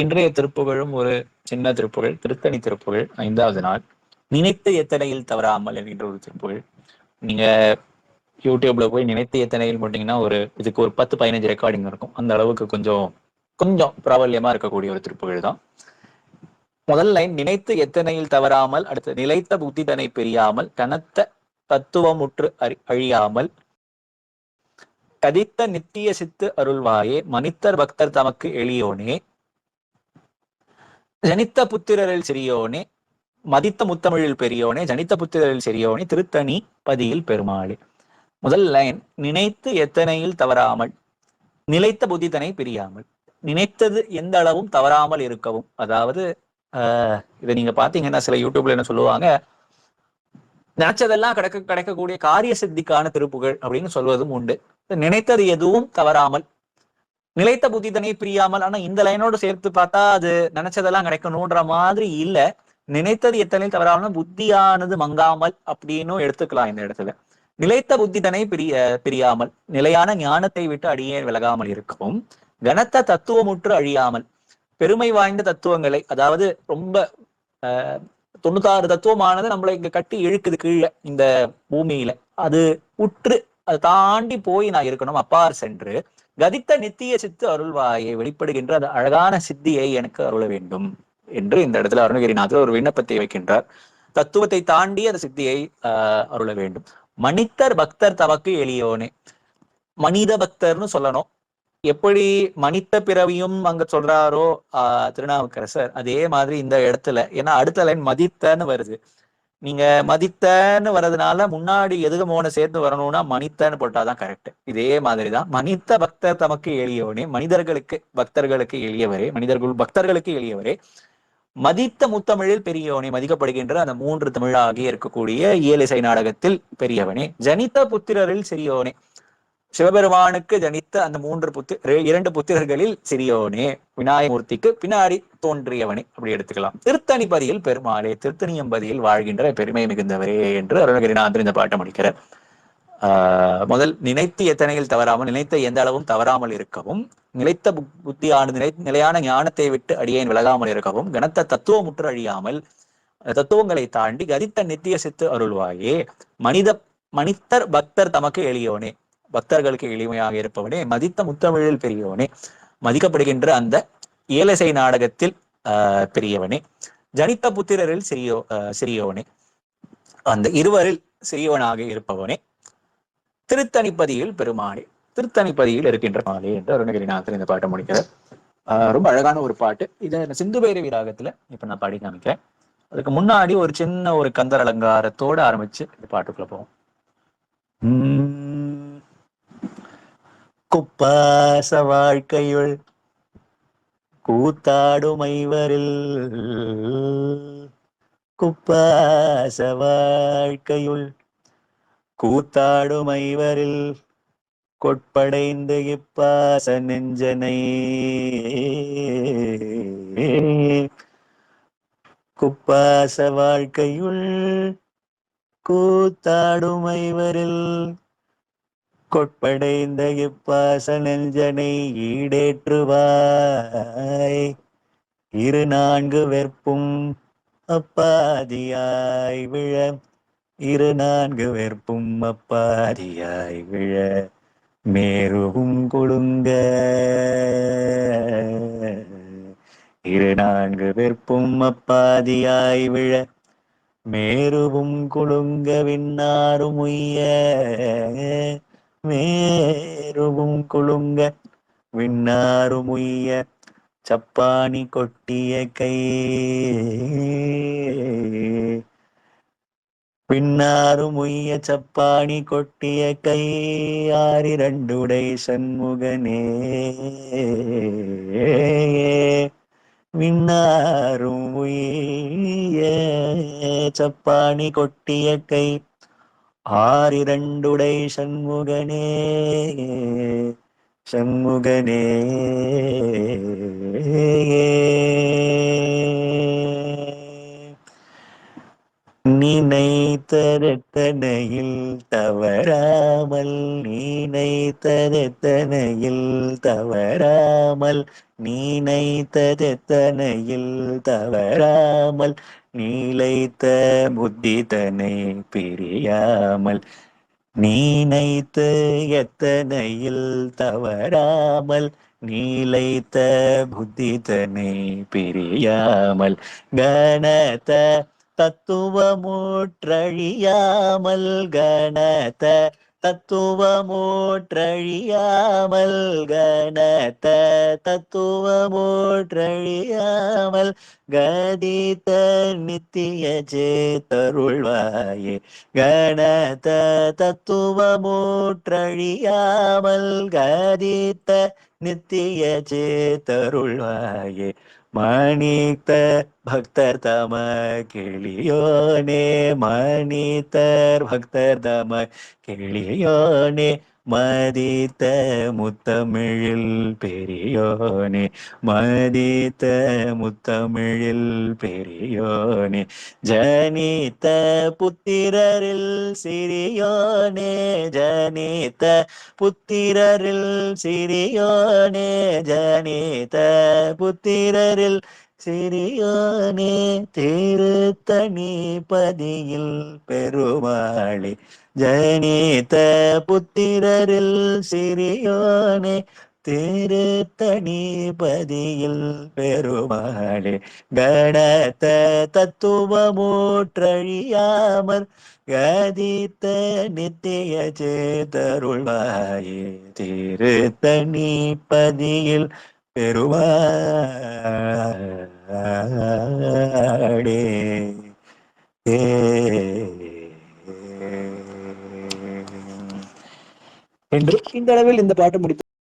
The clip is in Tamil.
இன்றைய திருப்புகழும் ஒரு சின்ன திருப்புகழ், திருத்தணி திருப்புகழ், 5வது நாள். நினைத்து எத்தனையில் தவறாமல் என்கின்ற ஒரு திருப்புகழ். நீங்க யூடியூப்ல போய் நினைத்து எத்தனையில் போட்டீங்கன்னா இதுக்கு ஒரு 10-15 ரெக்கார்டிங் இருக்கும். அந்த அளவுக்கு கொஞ்சம் கொஞ்சம் பிரபல்யமா இருக்கக்கூடிய ஒரு திருப்புகழ் தான். முதல் லைன் நினைத்து எத்தனையில் தவறாமல், அடுத்து நிலைத்த புத்தி தனை பிரியாமல், கனத்த தத்துவமுற்று அழியாமல், கதித்த நித்திய சித்து அருள்வாயே, மனிதர் பக்தர் தமக்கு எளியோனே, ஜனித்த புத்திரரில் சிறியோனே, மதித்த முத்தமிழில் பெரியோனே, ஜனித்த புத்திரரில் சிறியோனே, திருத்தணி பதியில் பெருமாளே. முதல் லைன் நினைத்து எத்தனையில் தவறாமல், நிலைத்த புத்திதனை பிரியாமல். நினைத்தது எந்த அளவும் தவறாமல் இருக்கவும். அதாவது இதை நீங்க பாத்தீங்கன்னா சில யூடியூப்ல என்ன சொல்லுவாங்க, நினைச்சதெல்லாம் கிடைக்கக்கூடிய காரிய சித்திக்கான திருப்புகழ் அப்படின்னு சொல்வதும் உண்டு. நினைத்தது எதுவும் தவறாமல், நிலைத்த புத்திதனை பிரியாமல். ஆனா இந்த லைனோடு சேர்த்து பார்த்தா அது நினைச்சதெல்லாம் கிடைக்கணும்ன்ற மாதிரி இல்ல. நினைத்தது எத்தனை தவறாமல் புத்தியானது மங்காமல் அப்படின்னும் எடுத்துக்கலாம் இந்த இடத்துல. நிலைத்த புத்திதனை பிரியாமல், நிலையான ஞானத்தை விட்டு அடியே விலகாமல் இருக்கவும், கனத்த தத்துவமுற்று அழியாமல், பெருமை வாய்ந்த தத்துவங்களை, அதாவது ரொம்ப 96 தத்துவமானது நம்மளை இங்க கட்டி இழுக்குது கீழே இந்த பூமியில, அது உற்று அதை தாண்டி போய் நான் இருக்கணும், அப்பார் சென்று கதித்த நித்திய சித்து அருள்வாயை வெளிப்படுகின்ற அந்த அழகான சித்தியை எனக்கு அருள வேண்டும் என்று இந்த இடத்துல அருணகிரிநாதர் ஒரு விண்ணப்பத்தை வைக்கின்றார். தத்துவத்தை தாண்டி அந்த சித்தியை அருள வேண்டும். மனிதர் பக்தர் தமக்கு எளியோனே, மனித பக்தர்னு சொல்லணும். எப்படி மனித பிறவியும் அங்க சொல்றாரோ திருநாவுக்கரசர், அதே மாதிரி இந்த இடத்துல, ஏன்னா அடுத்த லைன் மதித்தன்னு வருது. நீங்க மதித்தன்னு வர்றதுனால முன்னாடி எதுகமோன சேர்ந்து வரணும்னா மனிதன்னு போட்டாதான் கரெக்ட். இதே மாதிரிதான் மனித பக்தர் தமக்கு எளியவனே, மனிதர்களுக்கு பக்தர்களுக்கு எளியவரே, மனிதர்கள் பக்தர்களுக்கு எளியவரே, மதித்த முத்தமிழில் பெரியவனே, மதிக்கப்படுகின்ற அந்த 3 தமிழாகிய இருக்கக்கூடிய இயலிசை நாடகத்தில் பெரியவனே, ஜனித்த புத்திரரில் சிறியோனே, சிவபெருமானுக்கு ஜனித்த அந்த 2 புத்திரர்களில் சிறியோனே, விநாயகமூர்த்திக்கு பின்னாடி தோன்றியவனே அப்படி எடுத்துக்கலாம். திருத்தணிப்பதியில் பெருமாளே, திருத்தணியம்பதியில் வாழ்கின்ற பெருமை மிகுந்தவரே என்று அருணகிரிநாதர் இந்த பாட்டை முடிக்கிறார். முதல் நினைத்து எத்தனையில் தவறாமல், நினைத்த எந்த அளவும் தவறாமல் இருக்கவும், நிலைத்த புத்தியானது நிலையான ஞானத்தை விட்டு அடியேன் விலகாமல் இருக்கவும், கனத்த தத்துவமுற்று அழியாமல், தத்துவங்களை தாண்டி கதித்த நித்திய சித்து அருள்வாயே, மனிதர் பக்தர் தமக்கு எளியோனே, பக்தர்களுக்கு எளிமையாக இருப்பவனே, மதித்த முத்தமிழில் பெரியவனே, மதிக்கப்படுகின்ற அந்த இயலிசை நாடகத்தில் பெரியவனே, ஜனித்த புத்திரரில் சிறியோனே, அந்த இருவரில் சிறியவனாக இருப்பவனே, திருத்தணிப்பதியில் பெருமாளே, திருத்தணிப்பதியில் இருக்கின்ற மாலே என்று அருணகிரிநாதர் இந்த பாட்டை முடிக்கிறார். ரொம்ப அழகான ஒரு பாட்டு. இதை சிந்து பைரவி ராகத்துல இப்ப நான் பாடி காமிக்கிறேன். அதுக்கு முன்னாடி ஒரு சின்ன ஒரு கந்தர் அலங்காரத்தோடு ஆரம்பிச்சு இந்த பாட்டுக்குள்ள போவோம். குப்பாச வாழ்க்கையுள் கூத்தாடுமைவரில், குப்பாச வாழ்க்கையுள் கூத்தாடுமைவரில், கொட்படைந்து இப்பாச நெஞ்சனை, குப்பாச வாழ்க்கையுள் கூத்தாடுமைவரில், கொட்படைந்த இப்பாச நெஞ்சனை ஈடேற்றுவாய், 4 வெற்பும் அப்பாதியாய் விழ, 4 வெற்பும் அப்பாதியாய் விழ, மேருவும் கொடுங்க, 4 வெற்பும் அப்பாதியாய் விழ, மேருவும் கொடுங்க, விண்ணாரும் உய்ய, மேருவும் கொழுங்க, விண்ணாரும் உய்ய, சப்பாணி கொட்டிய கை, பின்னாரும் உய்ய சப்பாணி கொட்டிய கை, 6 சண்முகனே, விண்ணாரும் உய்ய சப்பாணி கொட்டிய கை, 6 சண்முகனே, சண்முகனே. நினைத்த நினைத்ததெத்தனையில் தவறாமல் நினைத்ததெத்தனையில் தவறாமல் நினைத்ததெத்தனையில் தவறாமல் நீலைத்த புத்திதனை பிரியாமல் நீனைத்து எத்தனையில் தவறாமல் நீலைத்த புத்திதனை பிரியாமல் கணத தத்துவமூற்றழியாமல் கணத தத்துவமூற்றழியாமல் கணத தத்துவமூற்றழியாமல் கதித நித்திய சேத்தருள்வாயே கணத தத்துவமூற்றழியாமல் கதித்த நித்திய சேத்தருள்வாயே மணித்த பக்தர் தம கிளியோனே மணித்தர் பக்தர் தம கிளியோனே மதித்த முத்தமிழில் பெரியோனே மதித்த முத்தமிழில் பெரியோனே ஜனித்த புத்திரரில் சிறியோனே ஜனித்த புத்திரரில் சிறியோனே ஜனித்த புத்திரரில் சிறியோனே திருத்தணி பதியில் பெருமாளே ஜனித்த புத்திரரில் சிறியோனே திருத்தணி பதியில் பெருமாளே கணத்த தத்துவமூற்றழியாமற் கதித்த நித்திய சேதருள்வாயே திருத்தணி பதியில் பெருமாளே ஏ என்று இந்த அளவில் இந்த பாட்டு முடித்து